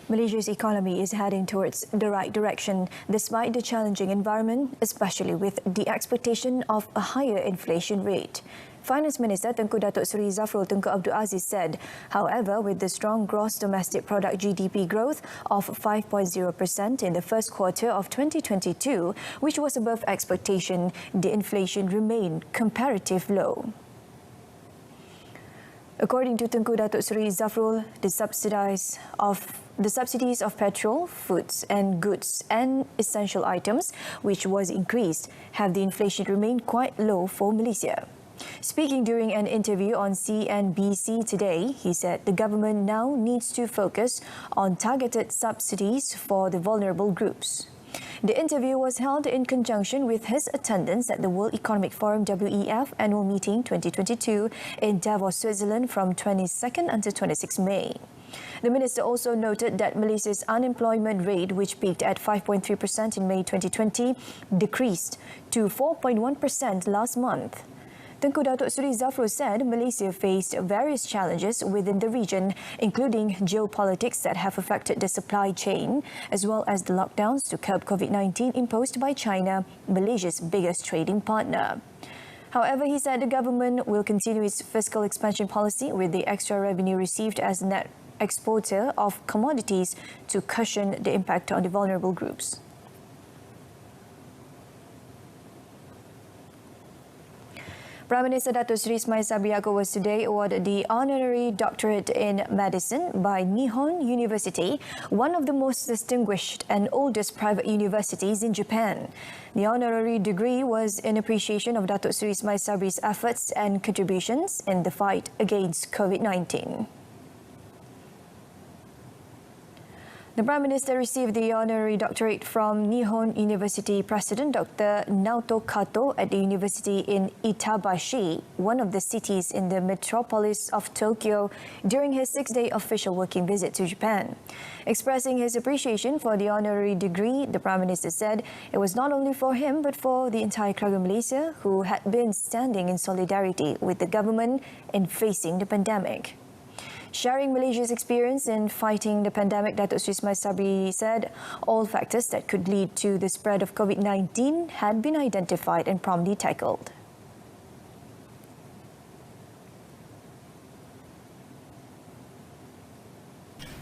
Malaysia's economy is heading towards the right direction despite the challenging environment, especially with the expectation of a higher inflation rate. Finance Minister Tengku Datuk Seri Zafrul Tunku Abdul Aziz said, however, with the strong gross domestic product GDP growth of 5.0% in the first quarter of 2022, which was above expectation, the inflation remained comparatively low. According to Tengku Datuk Seri Zafrul, the subsidies of petrol, foods and goods and essential items, which was increased, have the inflation remained quite low for Malaysia. Speaking during an interview on CNBC today, he said the government now needs to focus on targeted subsidies for the vulnerable groups. The interview was held in conjunction with his attendance at the World Economic Forum WEF Annual Meeting 2022 in Davos, Switzerland from 22nd until 26 May. The minister also noted that Malaysia's unemployment rate, which peaked at 5.3% in May 2020, decreased to 4.1% last month. Tengku Datuk Seri Zafrul said Malaysia faced various challenges within the region, including geopolitics that have affected the supply chain, as well as the lockdowns to curb COVID-19 imposed by China, Malaysia's biggest trading partner. However, he said the government will continue its fiscal expansion policy with the extra revenue received as net exporter of commodities to cushion the impact on the vulnerable groups. Prime Minister Datuk Seri Ismail Sabri Yaakob was today awarded the Honorary Doctorate in Medicine by Nihon University, one of the most distinguished and oldest private universities in Japan. The honorary degree was in appreciation of Datuk Seri Ismail Sabri's efforts and contributions in the fight against COVID-19. The Prime Minister received the honorary doctorate from Nihon University President Dr. Naoto Kato at the university in Itabashi, one of the cities in the metropolis of Tokyo, during his 6-day official working visit to Japan. Expressing his appreciation for the honorary degree, the Prime Minister said it was not only for him but for the entire Keluarga Malaysia who had been standing in solidarity with the government in facing the pandemic. Sharing Malaysia's experience in fighting the pandemic, Datuk Seri Ismail Sabri said all factors that could lead to the spread of COVID-19 had been identified and promptly tackled.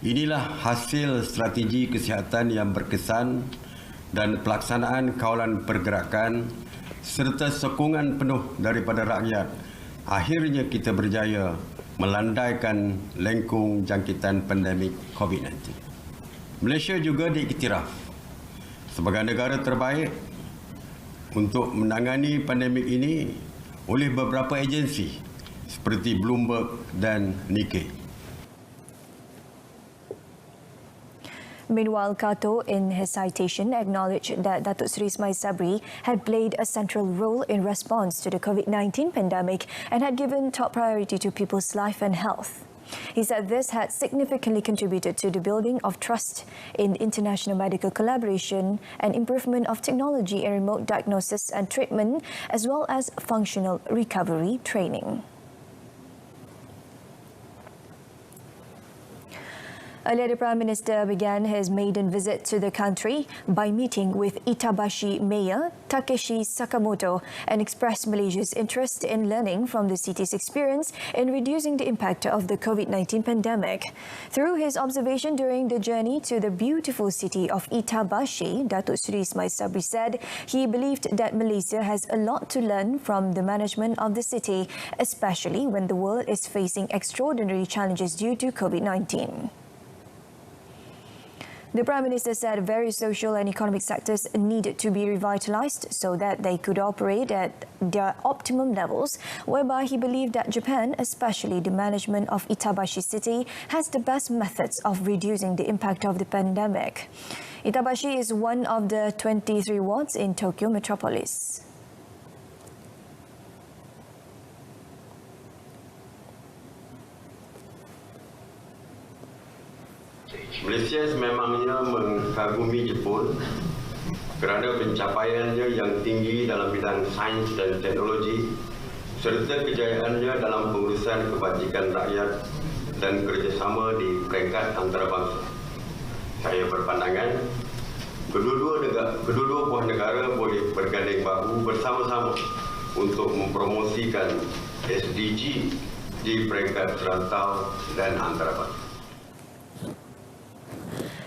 Inilah hasil strategi kesihatan yang berkesan dan pelaksanaan kawalan pergerakan serta sokongan penuh daripada rakyat. Akhirnya kita berjaya melandaikan lengkung jangkitan pandemik COVID-19. Malaysia juga diiktiraf sebagai negara terbaik untuk menangani pandemik ini oleh beberapa agensi seperti Bloomberg dan Nikkei. Meanwhile, Kato, in his citation, acknowledged that Datuk Seri Ismail Sabri had played a central role in response to the COVID-19 pandemic and had given top priority to people's life and health. He said this had significantly contributed to the building of trust in international medical collaboration and improvement of technology in remote diagnosis and treatment, as well as functional recovery training. Earlier, the Prime Minister began his maiden visit to the country by meeting with Itabashi Mayor Takeshi Sakamoto and expressed Malaysia's interest in learning from the city's experience in reducing the impact of the COVID-19 pandemic. Through his observation during the journey to the beautiful city of Itabashi, Datuk Seri Ismail Sabri said he believed that Malaysia has a lot to learn from the management of the city, especially when the world is facing extraordinary challenges due to COVID-19. The Prime Minister said various social and economic sectors needed to be revitalized so that they could operate at their optimum levels, whereby he believed that Japan, especially the management of Itabashi City, has the best methods of reducing the impact of the pandemic. Itabashi is one of the 23 wards in Tokyo metropolis. Malaysia sememangnya mengagumi Jepun kerana pencapaiannya yang tinggi dalam bidang sains dan teknologi serta kejayaannya dalam pengurusan kebajikan rakyat dan kerjasama di peringkat antarabangsa. Saya berpandangan kedua-dua buah negara boleh bergandeng bahu bersama-sama untuk mempromosikan SDG di peringkat serantau dan antarabangsa.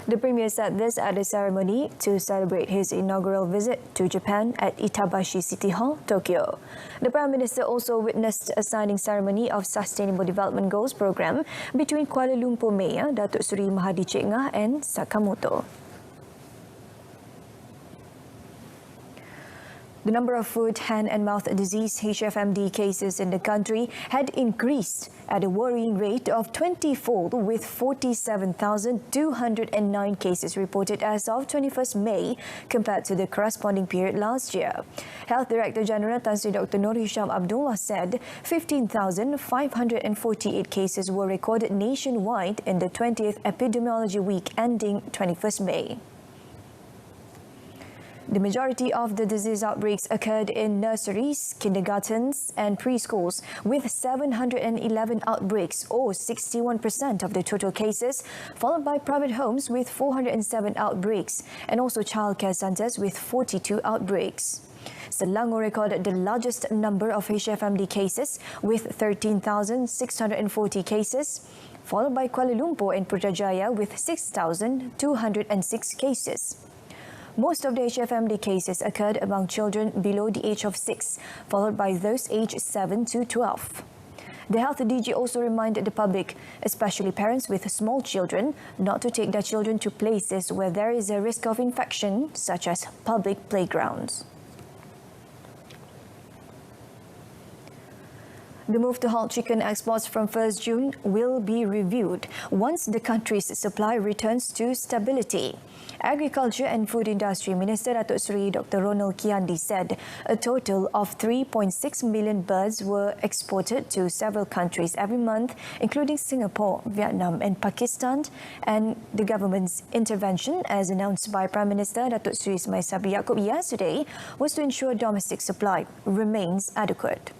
The Premier said this at a ceremony to celebrate his inaugural visit to Japan at Itabashi City Hall, Tokyo. The Prime Minister also witnessed a signing ceremony of Sustainable Development Goals program between Kuala Lumpur Mayor Datuk Seri Mahathir Cik Ngah and Sakamoto. The number of foot, hand and mouth disease HFMD cases in the country had increased at a worrying rate of 20-fold, with 47,209 cases reported as of 21st May compared to the corresponding period last year. Health Director General Tan Sri Dr. Nur Hisham Abdullah said 15,548 cases were recorded nationwide in the 20th epidemiology week ending 21st May. The majority of the disease outbreaks occurred in nurseries, kindergartens and preschools, with 711 outbreaks or 61% of the total cases, followed by private homes with 407 outbreaks and also childcare centres with 42 outbreaks. Selangor recorded the largest number of HFMD cases with 13,640 cases, followed by Kuala Lumpur and Putrajaya with 6,206 cases. Most of the HFMD cases occurred among children below the age of 6, followed by those aged 7 to 12. The Health DG also reminded the public, especially parents with small children, not to take their children to places where there is a risk of infection, such as public playgrounds. The move to halt chicken exports from 1st June will be reviewed once the country's supply returns to stability. Agriculture and Food Industry Minister Datuk Seri Dr. Ronald Kiandi said a total of 3.6 million birds were exported to several countries every month, including Singapore, Vietnam and Pakistan, and the government's intervention, as announced by Prime Minister Datuk Seri Ismail Sabri Yaakob yesterday, was to ensure domestic supply remains adequate.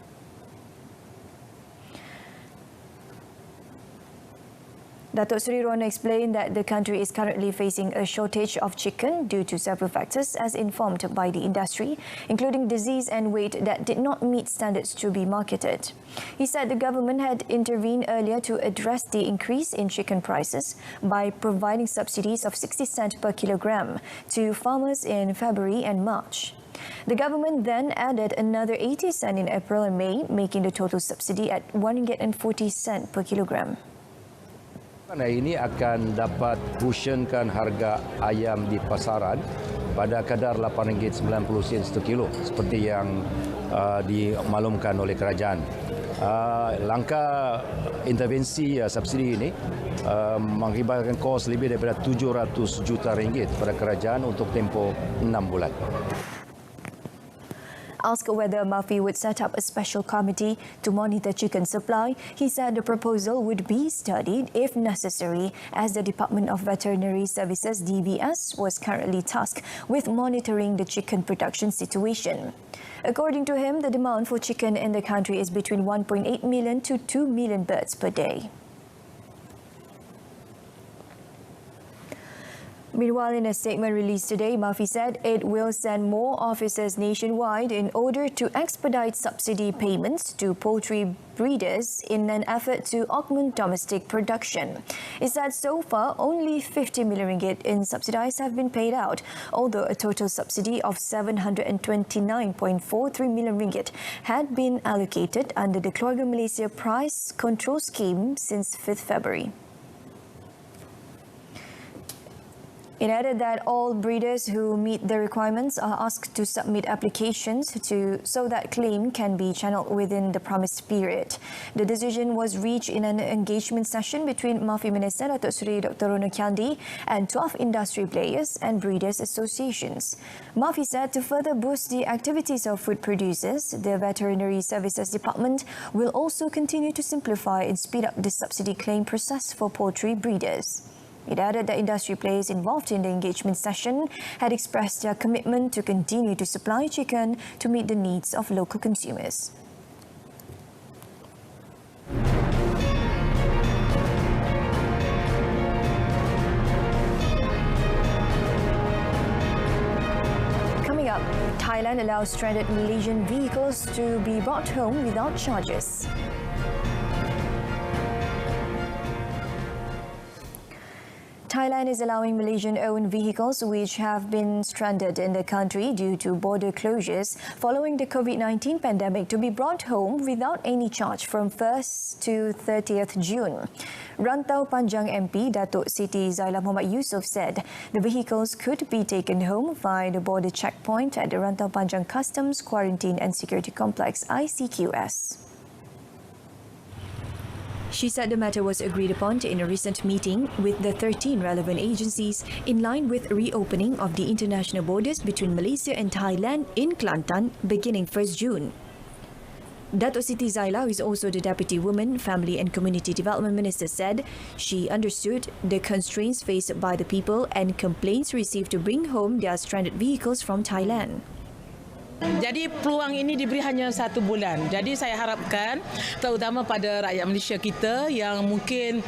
Datuk Seri Rona explained that the country is currently facing a shortage of chicken due to several factors as informed by the industry, including disease and weight that did not meet standards to be marketed. He said the government had intervened earlier to address the increase in chicken prices by providing subsidies of 60 cents per kilogram to farmers in February and March. The government then added another 80 cents in April and May, making the total subsidy at RM1.40 per kilogram. Hari ini akan dapat kushionkan harga ayam di pasaran pada kadar RM8.90 per kilo seperti yang dimaklumkan oleh kerajaan. Langkah intervensi subsidi ini mengakibatkan kos lebih daripada RM700 juta pada kerajaan untuk tempoh 6 bulan. Asked whether Mafi would set up a special committee to monitor chicken supply, he said the proposal would be studied if necessary, as the Department of Veterinary Services (DVS) was currently tasked with monitoring the chicken production situation. According to him, the demand for chicken in the country is between 1.8 million to 2 million birds per day. Meanwhile, in a statement released today, Mafi said it will send more officers nationwide in order to expedite subsidy payments to poultry breeders in an effort to augment domestic production. It said so far only RM50 million in subsidies have been paid out, although a total subsidy of RM729.43 million had been allocated under the Keluarga Malaysia Price Control Scheme since 5th February. It added that all breeders who meet the requirements are asked to submit applications so that claim can be channeled within the promised period. The decision was reached in an engagement session between Mafi Minister Datuk Seri Dr. Ronald Kiandi and 12 industry players and breeders associations. Mafi said to further boost the activities of food producers, the Veterinary Services Department will also continue to simplify and speed up the subsidy claim process for poultry breeders. It added that industry players involved in the engagement session had expressed their commitment to continue to supply chicken to meet the needs of local consumers. Thailand allows stranded Malaysian vehicles to be brought home without charges. Thailand is allowing Malaysian-owned vehicles which have been stranded in the country due to border closures following the COVID-19 pandemic to be brought home without any charge from 1st to 30th June. Rantau Panjang MP Datuk Siti Zaila Muhammad Yusof said the vehicles could be taken home via the border checkpoint at the Rantau Panjang Customs, Quarantine and Security Complex ICQS. She said the matter was agreed upon in a recent meeting with the 13 relevant agencies in line with reopening of the international borders between Malaysia and Thailand in Kelantan beginning 1st June. Datuk Siti Zaila, who is also the Deputy Women, Family and Community Development Minister, said she understood the constraints faced by the people and complaints received to bring home their stranded vehicles from Thailand. Jadi peluang ini diberi hanya 1 bulan. Jadi saya harapkan terutama pada rakyat Malaysia kita yang mungkin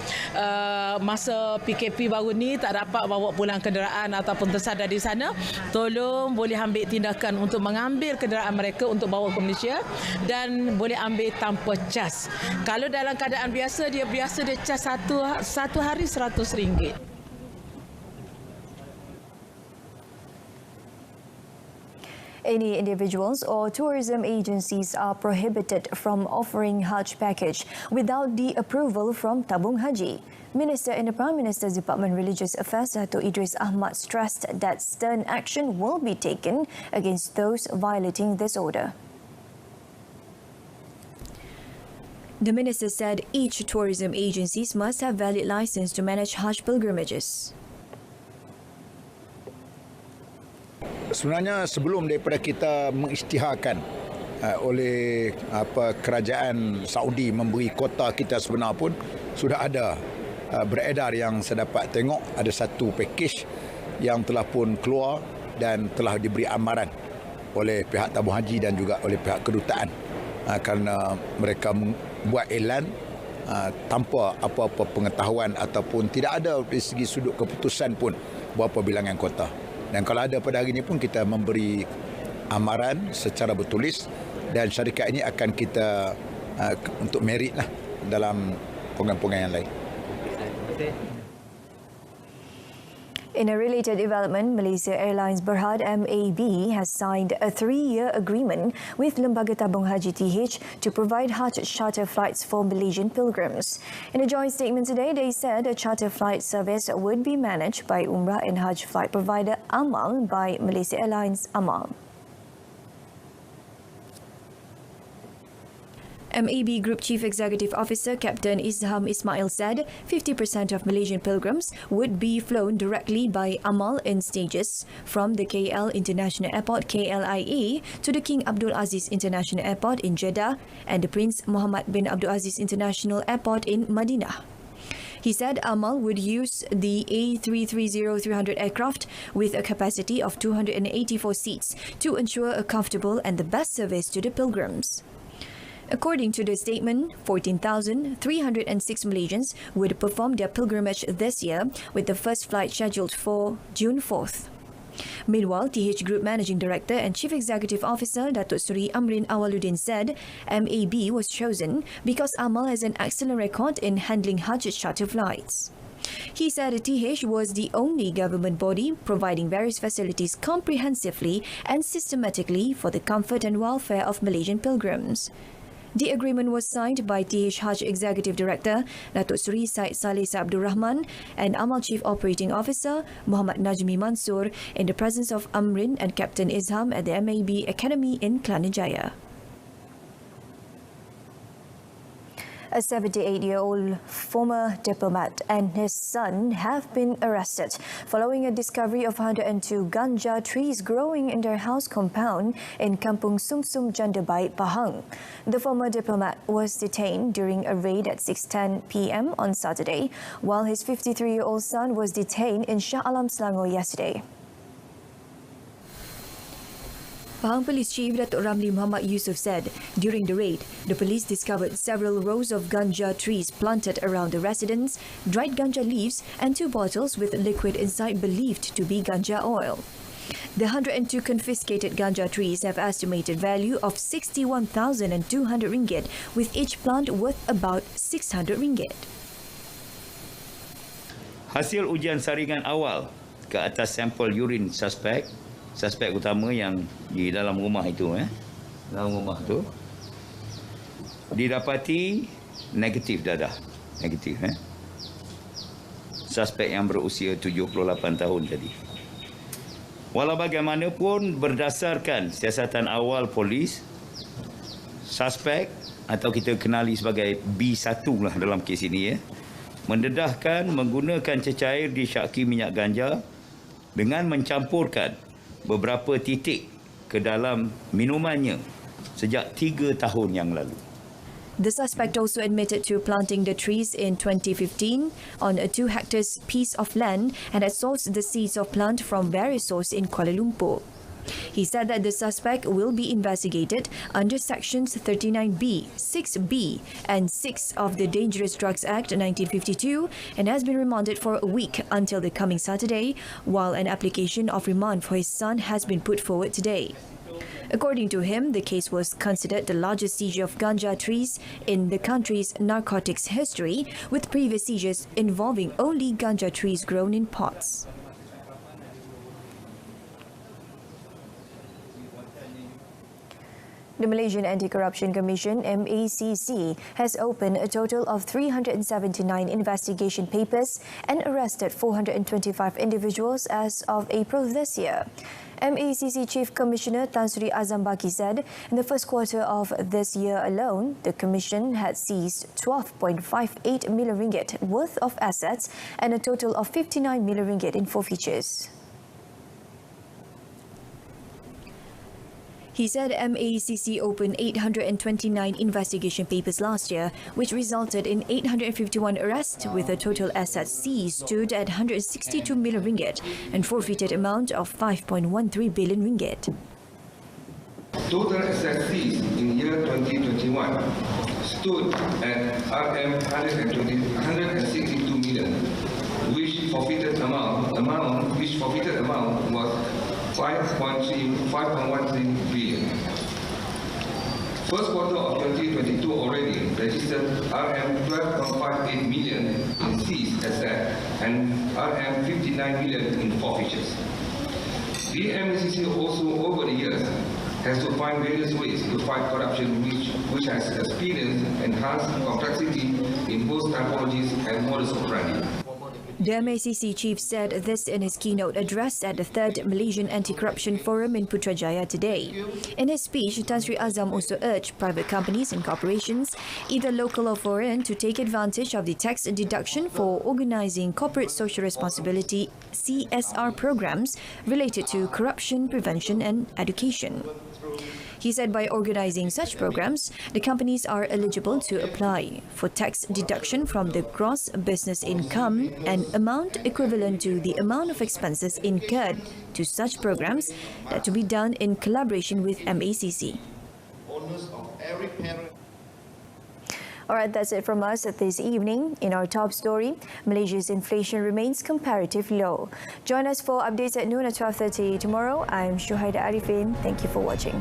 masa PKP baru ni tak dapat bawa pulang kenderaan ataupun tersadar di sana, tolong boleh ambil tindakan untuk mengambil kenderaan mereka untuk bawa ke Malaysia dan boleh ambil tanpa cas. Kalau dalam keadaan biasa dia cas satu hari RM100. Any individuals or tourism agencies are prohibited from offering Hajj package without the approval from Tabung Haji. Minister in the Prime Minister's Department Religious Affairs, Datuk Idris Ahmad, stressed that stern action will be taken against those violating this order. The minister said each tourism agencies must have valid license to manage Hajj pilgrimages. Sebenarnya sebelum daripada kita mengisytiharkan oleh kerajaan Saudi memberi kota kita sebenar pun sudah ada beredar yang saya dapat tengok ada satu pakej yang telah pun keluar dan telah diberi amaran oleh pihak tabung haji dan juga oleh pihak kedutaan kerana mereka buat iklan tanpa apa-apa pengetahuan ataupun tidak ada dari segi sudut keputusan pun berapa bilangan kota. Dan kalau ada pada hari ini pun kita memberi amaran secara bertulis dan syarikat ini akan kita untuk merit lah dalam program-program yang lain. In a related development, Malaysia Airlines Berhad MAB has signed a 3-year agreement with Lembaga Tabung Haji TH to provide Hajj charter flights for Malaysian pilgrims. In a joint statement today, they said a charter flight service would be managed by Umrah and Hajj flight provider Amal by Malaysia Airlines Amal. MAB Group Chief Executive Officer Captain Izham Ismail said 50% of Malaysian pilgrims would be flown directly by Amal in stages from the KL International Airport KLIA to the King Abdul Aziz International Airport in Jeddah and the Prince Mohammed bin Abdul Aziz International Airport in Madinah. He said Amal would use the A330-300 aircraft with a capacity of 284 seats to ensure a comfortable and the best service to the pilgrims. According to the statement, 14,306 Malaysians would perform their pilgrimage this year, with the first flight scheduled for June 4th. Meanwhile, TH Group Managing Director and Chief Executive Officer Datuk Seri Amrin Awaluddin said MAB was chosen because Amal has an excellent record in handling Hajj charter flights. He said TH was the only government body providing various facilities comprehensively and systematically for the comfort and welfare of Malaysian pilgrims. The agreement was signed by TH Hajj Executive Director Datuk Seri Said Saleh Abdul Rahman and Amal Chief Operating Officer Muhammad Najmi Mansur in the presence of Amrin and Captain Izham at the MAB Academy in Kelana Jaya. A 78-year-old former diplomat and his son have been arrested following a discovery of 102 ganja trees growing in their house compound in Kampung Sumsum Jandabai, Pahang. The former diplomat was detained during a raid at 6:10 p.m. on Saturday, while his 53-year-old son was detained in Shah Alam, Selangor yesterday. Pahang Police Chief Datuk Ramli Muhammad Yusof said during the raid, the police discovered several rows of ganja trees planted around the residence, dried ganja leaves and 2 bottles with liquid inside believed to be ganja oil. The 102 confiscated ganja trees have estimated value of 61,200 ringgit, with each plant worth about 600 ringgit. Hasil ujian saringan awal ke atas sampel urin suspek utama yang di dalam rumah itu, dalam rumah tu, didapati negatif dadah, negatif. Suspek yang berusia 78 tahun tadi. Walau bagaimanapun, berdasarkan siasatan awal polis, suspek atau kita kenali sebagai B1 lah dalam kes ini, mendedahkan menggunakan cecair disyaki minyak ganja dengan mencampurkan beberapa titik ke dalam minumannya sejak 3 tahun yang lalu. The suspect also admitted to planting the trees in 2015 on a 2 hectares piece of land and had sourced the seeds of plant from various sources in Kuala Lumpur. He said that the suspect will be investigated under sections 39B, 6B and 6 of the Dangerous Drugs Act 1952 and has been remanded for a week until the coming Saturday, while an application of remand for his son has been put forward today. According to him, the case was considered the largest seizure of ganja trees in the country's narcotics history, with previous seizures involving only ganja trees grown in pots. The Malaysian Anti-Corruption Commission, MACC, has opened a total of 379 investigation papers and arrested 425 individuals as of April this year. MACC Chief Commissioner Tan Sri Azam Baki said in the first quarter of this year alone, the Commission had seized 12.58 million ringgit worth of assets and a total of 59 million ringgit in forfeitures. He said MACC opened 829 investigation papers last year, which resulted in 851 arrests, with a total assets seized stood at 162 million ringgit and forfeited amount of 5.13 billion ringgit. Total assets seized in year 2021 stood at RM 162 million, which forfeited amount was 5.13 billion. First quarter of 2022 already registered RM 12.58 million in seized assets and RM 59 million in forfeitures. The MACC also over the years has to find various ways to fight corruption which has experienced enhanced complexity in both typologies and modus operandi. The MACC chief said this in his keynote address at the 3rd Malaysian Anti-Corruption Forum in Putrajaya today. In his speech, Tan Sri Azam also urged private companies and corporations, either local or foreign, to take advantage of the tax deduction for organising corporate social responsibility (CSR) programs related to corruption prevention and education. He said by organising such programs, the companies are eligible to apply for tax deduction from the gross business income, an amount equivalent to the amount of expenses incurred to such programs that to be done in collaboration with MACC. All right, that's it from us this evening. In our top story, Malaysia's inflation remains comparatively low. Join us for updates at noon at 12:30 tomorrow. I'm Shuhaida Arifin. Thank you for watching.